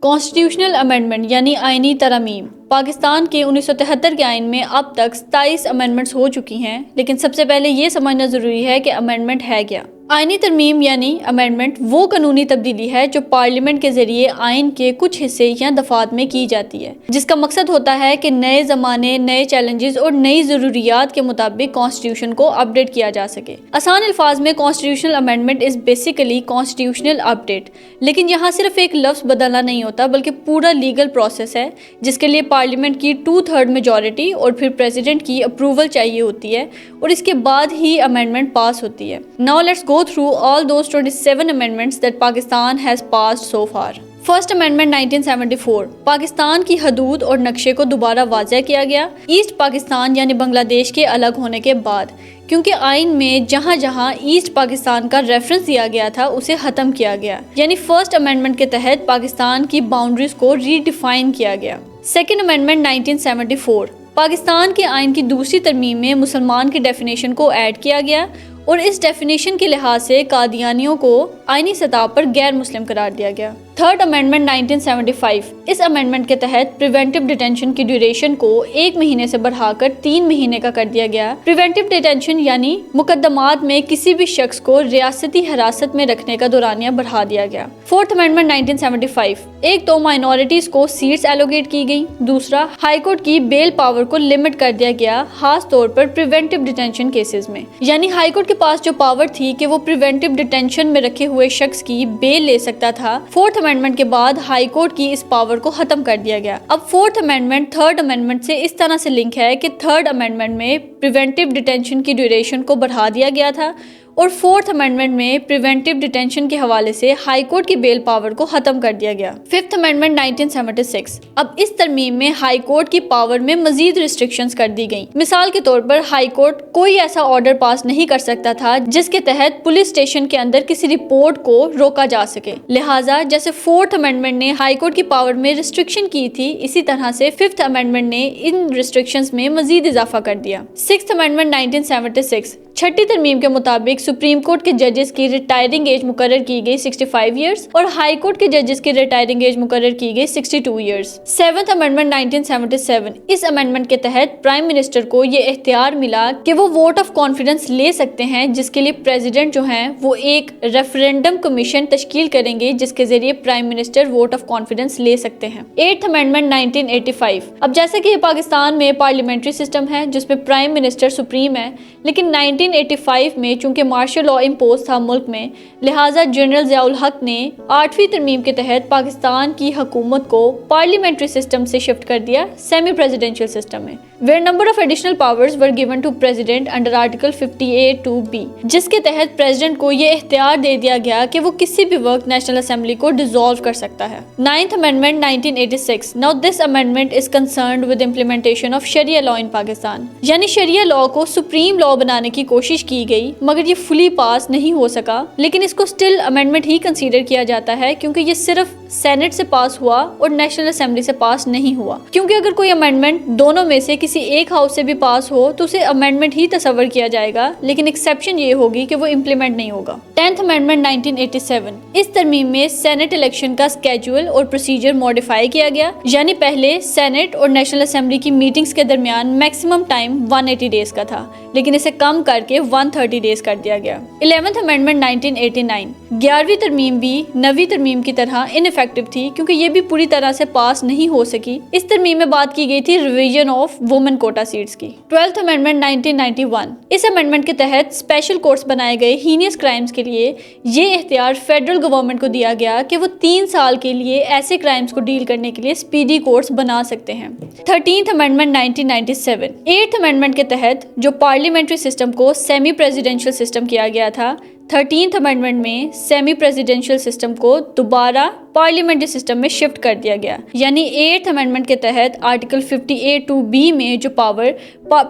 Constitutional amendment یعنی آئینی ترامیم۔ پاکستان کے 1973 کے آئین میں اب تک 27 امینڈمنٹس ہو چکی ہیں، لیکن سب سے پہلے یہ سمجھنا ضروری ہے کہ امینڈمنٹ ہے کیا۔ آئینی ترمیم یعنی امینڈمنٹ وہ قانونی تبدیلی ہے جو پارلیمنٹ کے ذریعے آئین کے کچھ حصے یا دفعات میں کی جاتی ہے، جس کا مقصد ہوتا ہے کہ نئے زمانے، نئے چیلنجز اور نئی ضروریات کے مطابق کانسٹیٹیوشن کو اپ ڈیٹ کیا جا سکے۔ آسان الفاظ میں constitutional amendment is basically constitutional update, لیکن یہاں صرف ایک لفظ بدلنا نہیں ہوتا بلکہ پورا لیگل پروسیس ہے جس کے لیے پارلیمنٹ کی 2/3 میجورٹی اور پھر پریزیڈنٹ کی اپروول چاہیے ہوتی ہے، اور اس کے بعد ہی امینڈمنٹ پاس ہوتی ہے۔ Now let's go through all those 27 amendments that Pakistan has passed so far. First amendment 1974 Pakistan کی حدود اور نقشے کو دوبارہ واضح کیا گیا۔ ایسٹ پاکستان یعنی بنگلہ دیش کے الگ ہونے کے بعد، کیونکہ آئین میں جہاں جہاں ایسٹ پاکستان کا ریفرنس دیا گیا تھا اسے ختم کیا گیا، یعنی فرسٹ امینڈمنٹ کے تحت پاکستان کی باؤنڈریز کو ری ڈیفائن کیا گیا۔ سیکنڈ امینڈمنٹ 1974 پاکستان کے آئین کی دوسری ترمیم میں مسلمان کی ڈیفینیشن کو ایڈ کیا گیا اور اس ڈیفینیشن کے لحاظ سے قادیانیوں کو آئینی سطح پر غیر مسلم قرار دیا گیا۔ تھرڈ امینڈمنٹ 1975 اس امینڈمنٹ کے تحت پریونٹیو ڈیٹینشن کی ڈیوریشن کو 1 مہینے سے بڑھا کر 3 مہینے کا کر دیا گیا۔ پریونٹیو ڈیٹینشن یعنی مقدمات میں کسی بھی شخص کو ریاستی حراست میں رکھنے کا دورانیہ بڑھا دیا گیا۔ فورتھ امینڈمنٹ 1975 ایک تو مائنورٹیز کو سیٹس ایلوکیٹ کی گئی، دوسرا ہائی کورٹ کی بیل پاور کو لمٹ کر دیا گیا، خاص طور پر پریونٹیو ڈیٹینشن کیسز میں، یعنی ہائی کورٹ کے پاس جو پاور تھی کہ وہ پریونٹیو ڈیٹینشن میں رکھے ہوئے شخص کی بیل لے سکتا تھا، فورتھ امینڈمنٹ کے بعد ہائی کورٹ کی اس پاور کو ختم کر دیا گیا۔ اب فورتھ امینڈمنٹ تھرڈ امینڈمنٹ سے اس طرح سے لنک ہے کہ تھرڈ امینڈمنٹ میں پریونٹیو ڈیٹینشن کی ڈیوریشن کو بڑھا دیا گیا تھا اور فورتھ امینڈمنٹ میں پریونٹیو ڈیٹینشن کے حوالے سے ہائی کورٹ کی بیل پاور کو ختم کر دیا گیا۔ ففتھ امینڈمنٹ 1976 اب اس ترمیم میں ہائی کورٹ کی پاور میں مزید ریسٹرکشنز کر دی گئیں۔ مثال کے طور پر ہائی کورٹ کوئی ایسا آرڈر پاس نہیں کر سکتا تھا جس کے تحت پولیس اسٹیشن کے اندر کسی رپورٹ کو روکا جا سکے، لہٰذا جیسے فورتھ امینڈمنٹ نے ہائی کورٹ کی پاور میں ریسٹرکشن کی تھی، اسی طرح سے ففتھ امینڈمنٹ نے ان ریسٹرکشنز میں مزید اضافہ کر دیا۔ سکستھ امینڈمنٹ 1976 چھٹی ترمیم کے مطابق سپریم کورٹ کے ججز کی ریٹائرنگ ایج مقرر کی گئی 65 ایئرز اور ہائی کورٹ کے ججز کی ریٹائرنگ ایج مقرر کی گئی 62 ایئرز۔ سیونتھ امینڈمنٹ 1977 اس امینڈمنٹ کے تحت پرائم منسٹر کو یہ اختیار ملا کہ وہ ووٹ آف کانفیڈنس لے سکتے ہیں، جس کے لیے پریزیڈنٹ جو ہیں وہ ایک ریفرینڈم کمیشن تشکیل کریں گے جس کے ذریعے prime minister vote of confidence لے سکتے ہیں۔ ایٹھ امینڈمنٹ 1985 اب جیسے کہ یہ پاکستان میں پارلیمنٹری سسٹم ہے جس میں پرائم منسٹر سپریم ہے، لیکن 1985 میں چونکہ مارشل لاء امپوز تھا ملک میں، لہٰذا جنرل ضیاء الحق نے 8ویں ترمیم کے تحت پاکستان کی حکومت کو پارلیمنٹری سسٹم سے شفٹ کر دیا سیمی پریزیڈنشل سسٹم میں، where number of additional powers were given to president under article 58(2)(b) جس کے تحت پریزیڈنٹ کو یہ اختیار دے دیا گیا کہ وہ کسی بھی وقت نیشنل اسمبلی کو ڈیزالو کر سکتا ہے۔ Ninth amendment 1986 Now this amendment is concerned with implementation of Sharia law in Pakistan، یعنی شریعہ لاء کو سپریم لاء بنانے کی کوشش کی گئی مگر یہ فلی پاس نہیں ہو سکا، لیکن اس کو سٹل امینڈمنٹ ہی کنسیڈر کیا جاتا ہے کیونکہ یہ صرف سینٹ سے پاس ہوا اور نیشنل اسمبلی سے پاس نہیں ہوا، کیونکہ اگر کوئی امینڈمنٹ دونوں میں سے کسی ایک ہاؤس سے بھی پاس ہو تو اسے امینڈمنٹ ہی تصور کیا جائے گا، لیکن ایکسیپشن یہ ہوگی کہ وہ امپلیمنٹ نہیں ہوگا۔ 10th امینڈمنٹ 1987 اس ترمیم میں سینٹ الیکشن کا اسکیجول اور پروسیجر موڈیفائی کیا گیا، یعنی پہلے سینٹ اور نیشنل اسمبلی کی میٹنگز کے درمیان میکسیمم ٹائم 180 ڈیز کا تھا، لیکن اسے کم کر کے 130 ڈیز کر دیا گیا۔ 11th امینڈمنٹ 1989 11ویں ترمیم بھی 9ویں ترمیم کی طرح ان افیکٹو تھی کیونکہ یہ بھی پوری طرح سے پاس نہیں ہو سکی۔ اس ترمیم میں بات کی گئی تھی revision of women quota seats کی۔ 12th امینڈمنٹ 1991 اس امینڈمنٹ کے تحت اسپیشل کورٹس بنائے گئے ہینیس کرائمز کے لیے یہ اختیار فیڈرل گورنمنٹ کو دیا گیا کہ وہ 3 سال کے لیے ایسے کرائمز کو ڈیل کرنے کے لیے اسپیڈی کورٹس بنا سکتے ہیں۔ 13th امینڈمنٹ 1997 8th امینڈمنٹ کے تحت جو پارلیمنٹری سسٹم کو سیمی پریزیڈنشل سسٹم کیا گیا تھا، 13th امینڈمنٹ میں سیمی پریزیڈنشل سسٹم کو دوبارہ پارلیمنٹری سسٹم میں شفٹ کر دیا گیا، یعنی 8th امینڈمنٹ کے تحت آرٹیکل 58(2)(b) میں جو پاور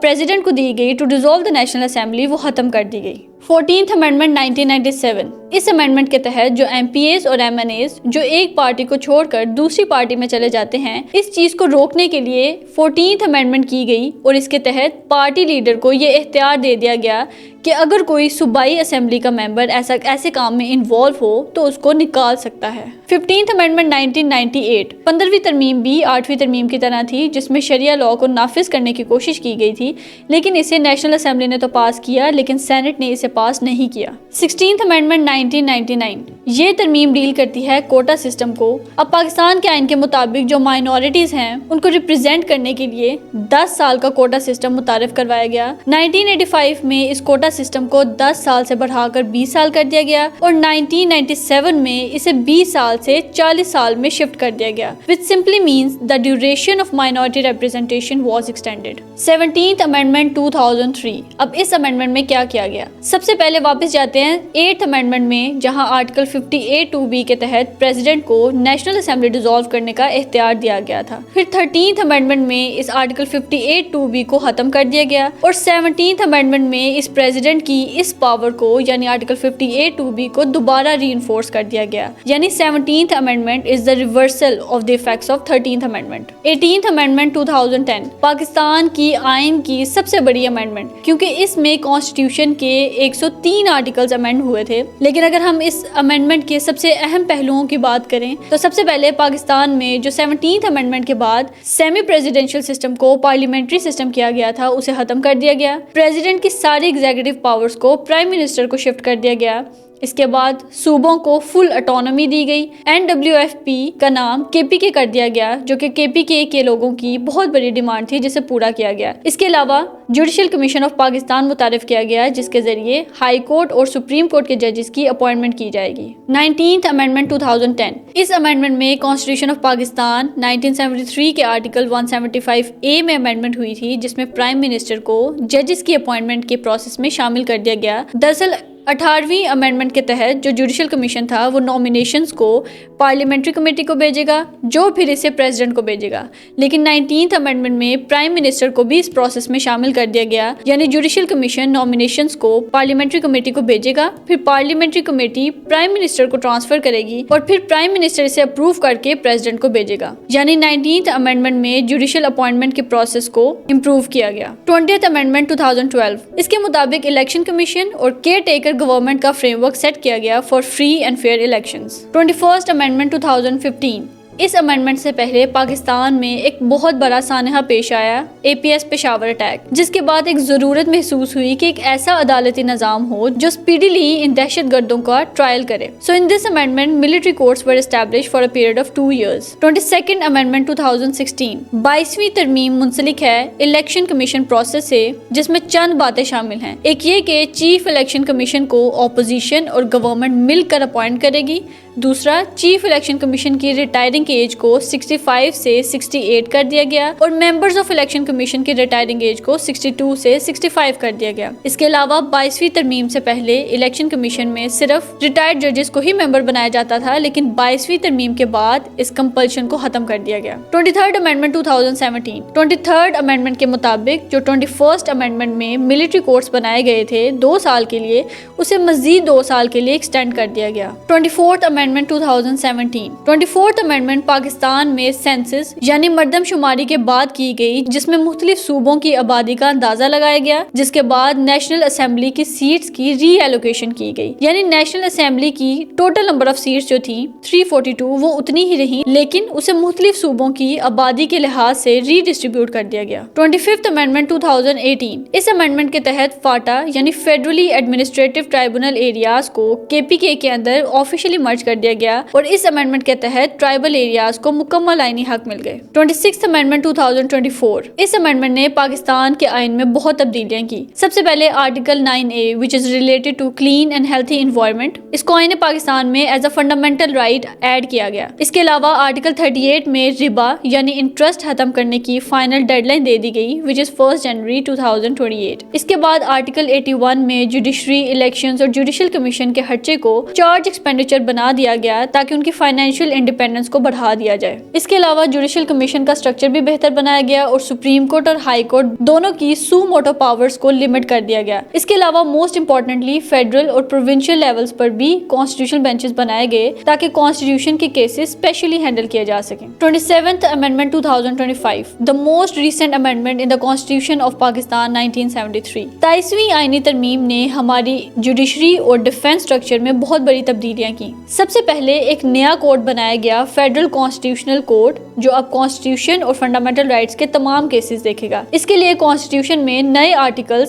پریزیڈنٹ کو دی گئی to dissolve the national assembly وہ ختم کر دی گئی۔ 14th امینڈمنٹ 1997 اس امینڈمنٹ کے تحت جو MPAs اور MNAs جو ایک پارٹی کو چھوڑ کر دوسری پارٹی میں چلے جاتے ہیں، اس چیز کو روکنے کے لیے 14th امینڈمنٹ کی گئی اور اس کے تحت پارٹی لیڈر کو یہ اختیار دے دیا گیا کہ اگر کوئی صوبائی اسمبلی کا ممبر ایسے کام میں انوالو ہو تو اس کو نکال سکتا ہے۔ 15th امینڈمنٹ 1998 15ویں ترمیم بھی 8ویں ترمیم کی طرح تھی، جس میں شریعہ لاء کو نافذ کرنے کی کوشش کی گئی تھی، لیکن اسے نیشنل اسمبلی نے تو پاس کیا لیکن سینٹ نے اسے پاس نہیں کیا۔ 16th امینڈمنٹ 1999 یہ ترمیم ڈیل کرتی ہے کوٹا سسٹم کو۔ اب پاکستان کے آئین کے مطابق جو مائنورٹیز ہیں ان کو ریپرزینٹ کرنے کے لیے 10 سال کا کوٹا سسٹم متعارف کروایا گیا۔ 1985 میں اس کوٹا سسٹم کو 10 سال سے بڑھا کر 20 سال کر دیا گیا اور 1997 میں اسے 20 سال سے 40 سال میں شفٹ کر دیا گیا، which simply means the duration of minority representation was extended۔ 17th amendment 2003 اب اس امینڈمنٹ میں کیا کیا گیا؟ سب سے پہلے واپس جاتے ہیں 8th امینڈمنٹ میں، جہاں آرٹیکل 58(2)(b) کے تحت پریزیڈنٹ کو نیشنل اسمبلی ڈیزالو کرنے کا اختیار دیا گیا تھا۔ پھر 13th امینڈمنٹ میں اس آرٹیکل 58(2)(b) کو ختم کر دیا گیا اور 17th امینڈمنٹ میں اس پریزیڈنٹ کی اس پاور کو یعنی آرٹیکل 58(2)(b) کو دوبارہ ری انفورس کر دیا گیا، یعنی 17th amendment is the reversal of the effects of 13th amendment. 18th amendment 2010 Pakistan کی آئین کی سب سے بڑی امینڈمنٹ، کیونکہ اس میں کانسٹیٹیوشن کے 103 آرٹیکلز امینڈ ہوئے تھے، لیکن اگر ہم اس امینڈمنٹ کے سب سے اہم پہلوؤں کی بات کریں تو سب سے پہلے پاکستان میں جو 17th امینڈمنٹ کے بعد سیمی پریزیڈنشل سسٹم کو پارلیمنٹری سسٹم کیا گیا تھا اسے ختم کر دیا گیا۔ پریزیڈنٹ کی ساری ایگزیکٹو پاورز کو پرائم منسٹر کو شفٹ کر دیا گیا۔ اس کے بعد صوبوں کو فل اٹانومی دی گئی۔ NWFP کا نام KPK کر دیا گیا، جو کہ KPK کے لوگوں کی بہت بڑی ڈیمانڈ تھی جسے پورا کیا گیا۔ اس کے علاوہ جوڈیشل کمیشن آف پاکستان متعارف کیا گیا، جس کے ذریعے ہائی کورٹ اور سپریم کورٹ کے ججز کی اپوائنٹمنٹ کی جائے گی۔ 19th امینڈمنٹ 2010 اس امینڈمنٹ میں کانسٹیٹیوشن آف پاکستان 1973 کے آرٹیکل 175A میں امینڈمنٹ ہوئی تھی، جس میں پرائم منسٹر کو ججز کی اپوائنٹمنٹ کے پروسیس میں شامل کر دیا گیا۔ دراصل 18ویں امینڈمنٹ کے تحت جو جوڈیشل کمیشن تھا وہ نامینیشنز کو پارلیمنٹری کمیٹی کو بھیجے گا، جو پھر اسے پریزیڈنٹ کو بھیجے گا، لیکن 19th امینڈمنٹ میں پرائم منسٹر کو بھی اس پروسیس میں شامل کر دیا گیا، یعنی جوڈیشل کمیشن نامینیشنز کو پارلیمنٹری کمیٹی کو بھیجے گا، پھر پارلیمنٹری کمیٹی پرائم منسٹر کو ٹرانسفر کرے گی اور پھر پرائم منسٹر اسے اپروو کر کے پریزیڈنٹ کو بھیجے گا، یعنی 19th امینڈمنٹ میں جوڈیشل اپوائنٹمنٹ کے پروسیس کو امپروو کیا گیا۔ 20th امینڈمنٹ 2012 اس کے مطابق الیکشن کمیشن اور کیئر ٹیکر گورنمنٹ کا فریم ورک سیٹ کیا گیا for free and fair elections. 21st amendment 2015 اس امینڈمنٹ سے پہلے پاکستان میں ایک بہت بڑا سانحہ پیش آیا، APS پشاور اٹیک، جس کے بعد ایک ضرورت محسوس ہوئی کہ ایک ایسا عدالتی نظام ہو جو اسپیڈیلی ان دہشت گردوں کا ٹرائل کرے۔ So in this amendment, military courts were established for a period of 2 years۔ 22nd amendment 2016 22ویں ترمیم منسلک ہے الیکشن کمیشن پروسیس سے، جس میں چند باتیں شامل ہیں۔ ایک یہ کہ چیف الیکشن کمیشن کو اپوزیشن اور گورنمنٹ مل کر اپوائنٹ کرے گی۔ دوسرا، چیف الیکشن کمیشن کی ریٹائرنگ ایج کو 65 سے 68 کر دیا گیا اور ممبرز آف الیکشن کمیشن کی ریٹائرنگ ایج کو 62 سے 65 کر دیا گیا۔ اس کے علاوہ 22ویں ترمیم سے پہلے الیکشن کمیشن میں صرف ریٹائرڈ ججز کو ہی ممبر بنایا جاتا تھا، لیکن 22ویں ترمیم کے بعد اس کمپلشن کو ختم کر دیا گیا۔ 23rd امینڈمنٹ 2017 23rd امینڈمنٹ کے مطابق جو 21st امینڈمنٹ میں ملٹری کورٹس بنائے گئے تھے 2 سال کے لیے، اسے مزید 2 سال کے لیے ایکسٹینڈ کر دیا گیا۔ 24th amendment 2017 24th amendment Pakistan میں سینسس یعنی مردم شماری کے بعد کی گئی، جس میں مختلف صوبوں کی آبادی کا اندازہ لگایا گیا، جس کے بعد نیشنل اسمبلی کی سیٹس کی ری ایلوکیشن کی گئی، یعنی نیشنل اسمبلی کی ٹوٹل نمبر آف سیٹس جو تھی 342 وہ اتنی ہی رہی، لیکن اسے مختلف صوبوں کی آبادی کے لحاظ سے ری ڈسٹریبیوٹ کر دیا گیا۔ 25th امینڈمنٹ 2018 اس امینڈمنٹ کے تحت فاٹا یعنی فیڈرلی ایڈمنسٹریٹو ٹرائبونل ایریاز کو KPK کے اندر آفیشلی مرج کر دیا گیا اور اس امینڈمنٹ کے تحت ٹرائبل ایریاز کو مکمل آئینی حق مل گئے۔ 26th امینڈمنٹ 2024 اس امینڈمنٹ نے پاکستان کے آئین میں بہت تبدیلیاں کی۔ سب سے پہلے article 9A which is related to clean and healthy environment اس کو آئین پاکستان میں as a fundamental right add کیا گیا۔ اس کے علاوہ آرٹیکل 38 میں ربا یعنی انٹرسٹ ختم کرنے کی فائنل ڈیڈ لائن دے دی گئی which is 1 جنوری 2028۔ اس کے بعد آرٹیکل 81 میں جوڈیشری، الیکشنز اور جوڈیشل کمیشن کے خرچے کو چارج ایکسپینڈیچر بنا دیا گیا تاکہ ان کی فائنینشیل انڈیپینڈنس کو بڑھا بڑھا دیا جائے۔ اس کے علاوہ جوڈیشل کمیشن کا اسٹرکچر بھی بہتر بنایا گیا اور سپریم کورٹ اور ہائی کورٹ دونوں کی سو موٹو پاورز کو لمٹ کر دیا گیا۔ اس کے علاوہ موسٹ امپورٹنٹلی فیڈرل اور پروونشل لیولز پر بھی کانسٹیٹیوشنل بینچز بنائے گئے تاکہ کانسٹیٹیوشن کے کیسز اسپیشلی ہینڈل کیے جا سکیں۔ 27th Amendment 2025 the most recent amendment in the Constitution of Pakistan 1973 23ویں آئینی ترمیم نے ہماری جوڈیشری اور ڈیفنس اسٹرکچر میں بہت بڑی تبدیلیاں کی۔ سب سے پہلے ایک نیا کوڈ بنایا گیا، فیڈرل کانسٹیٹیوشنل کوڈ، جو اب کانسٹیٹیوشن اور فنڈامنٹل رائٹس کے تمام کیسز دیکھے گا۔ اس کے لیے کانسٹیٹیوشن میں نئے آرٹیکل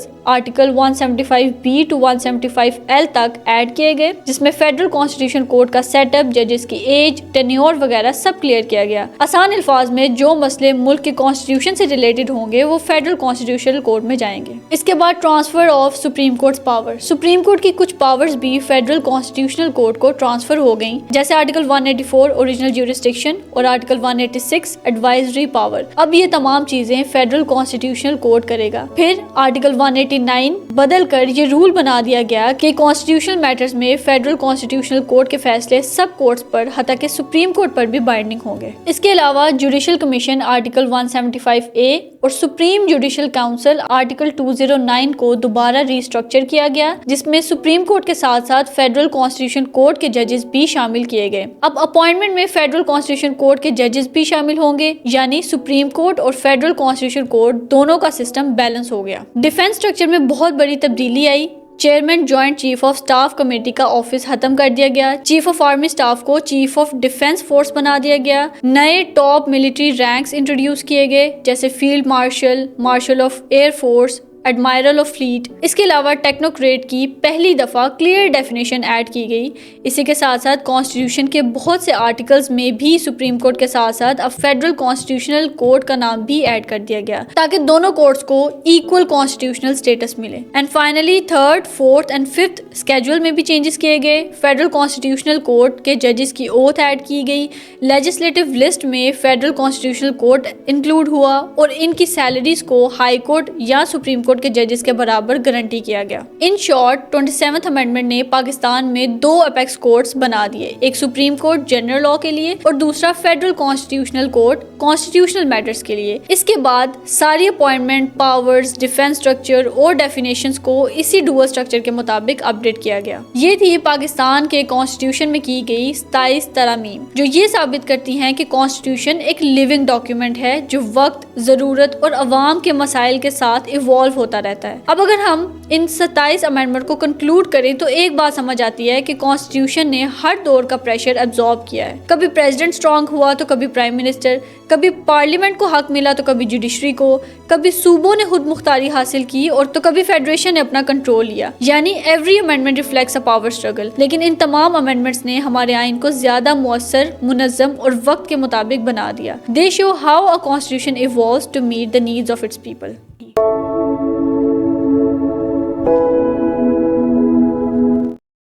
175B to 175L تک ایڈ کیے گئے، جس میں فیڈرل کانسٹیٹیوشن کوڈ کا سیٹ اپ، ججز کی ایج، ٹینیور وغیرہ سب کلیئر کیا گیا۔ آسان الفاظ میں جو مسئلے ملک کے کانسٹیٹیوشن سے ریلیٹڈ ہوں گے وہ فیڈرل کانسٹیٹیوشنل کوڈ میں جائیں گے۔ اس کے بعد transfer of supreme courts power, supreme court کی کچھ پاورز بھی فیڈرل کانسٹیٹیوشنل کوڈ کو ٹرانسفر ہو گئیں، جیسے آرٹیکل 184 اوریجنل جیورسڈکشن اور آرٹیکل 186 ایڈوائزری پاور۔ اب یہ تمام چیزیں فیڈرل کانسٹیٹیوشنل کوڈ کرے گا۔ پھر آرٹیکل 189 بدل کر یہ رول بنا دیا گیا کہ کانسٹیٹیوشنل میٹرز میں فیڈرل کانسٹیٹیوشنل کوڈ کے فیصلے سب کورٹس پر حتیٰ کہ سپریم کورٹ پر بھی بائنڈنگ ہوں گے۔ اس کے علاوہ جوڈیشل کمیشن آرٹیکل 175A اور سپریم جوڈیشل کاؤنسل آرٹیکل 209 کو دوبارہ ری اسٹرکچر کیا گیا، جس میں سپریم کورٹ کے ساتھ ساتھ فیڈرل کانسٹیٹیوشن کوڈ کے ججز بھی شامل کیے گئے۔ اب اپوائنٹمنٹ میں فیڈرل کانسٹیٹیوشن کوڈ کے ججز بھی شامل ہوں گے، یعنی سپریم کورٹ اور فیڈرل کانسٹیٹیوشن کوڈ دونوں کا سسٹم بیلنس ہو گیا۔ ڈیفنس اسٹرکچر میں بہت بڑی تبدیلی آئی۔ Chairman joint chief of staff committee کا آفس ختم کر دیا گیا، چیف آف آرمی سٹاف کو چیف آف ڈیفنس فورس بنا دیا گیا، نئے ٹاپ ملٹری رینکس انٹروڈیوس کیے گئے جیسے field marshal, marshal of air force, admiral of fleet. اس کے علاوہ ٹیکنوکریٹ کی پہلی دفعہ کلیئر ڈیفینیشن ایڈ کی گئی۔ اسی کے ساتھ ساتھ کانسٹیٹیوشن کے بہت سے آرٹیکلز میں بھی سپریم کورٹ کے ساتھ ساتھ اب فیڈرل کانسٹیٹیوشنل کوڈ کا نام بھی ایڈ کر دیا گیا تاکہ دونوں کورٹس کو ایکول کانسٹیٹیوشنل اسٹیٹس ملے۔ And finally 3rd, 4th and 5th schedule میں بھی چینجز کیے گئے۔ فیڈرل کانسٹیٹیوشنل کوڈ کے ججز کی اوتھ ایڈ کی گئی، لیجسلیٹو لسٹ میں فیڈرل کانسٹیٹیوشنل کوڈ انکلوڈ ہوا اور ان کی سیلریز کو ہائی کورٹ یا سپریم کورٹ کے ججز کے برابر گارنٹی کیا گیا۔ ان شارٹ 27th امینڈمنٹ نے پاکستان میں 2 اپیکس کورٹس بنا دیے، ایک سپریم کورٹ جنرل لاء کے لیے اور دوسرا federal constitutional court constitutional matters کے لیے۔ اس کے بعد ساری اپوائنٹمنٹ، پاورز، ڈیفنس اسٹرکچر اور ڈیفینیشنز کو اسی ڈوئل اسٹرکچر کے مطابق اپڈیٹ کیا گیا۔ یہ تھی پاکستان کے کانسٹیٹیوشن میں کی گئی 27 ترامیم، جو یہ ثابت کرتی ہیں کہ کانسٹیٹیوشن ایک لیونگ ڈاکیومنٹ ہے جو وقت، ضرورت اور عوام کے مسائل کے ساتھ ایوالو ہوتا رہتا ہے۔ اب اگر ہم ان 27 امینڈمنٹ کو کنکلوڈ کریں تو ایک بات سمجھ آتی ہے کہ کانسٹیٹیوشن نے ہر دور کا پریشر ایبزارب کیا ہے۔ کبھی پریزیڈنٹ اسٹرانگ ہوا تو کبھی پرائم منسٹر، کبھی پارلیمنٹ کو حق ملا تو کبھی جوڈیشری کو، کبھی صوبوں نے خود مختاری حاصل کی اور تو کبھی فیڈریشن نے اپنا کنٹرول لیا، یعنی every amendment reflects a power struggle. لیکن ان تمام امینڈمنٹس نے ہمارے آئین کو زیادہ مؤثر، منظم اور وقت کے مطابق بنا دیا۔ They show how a constitution evolves to meet the needs of its people.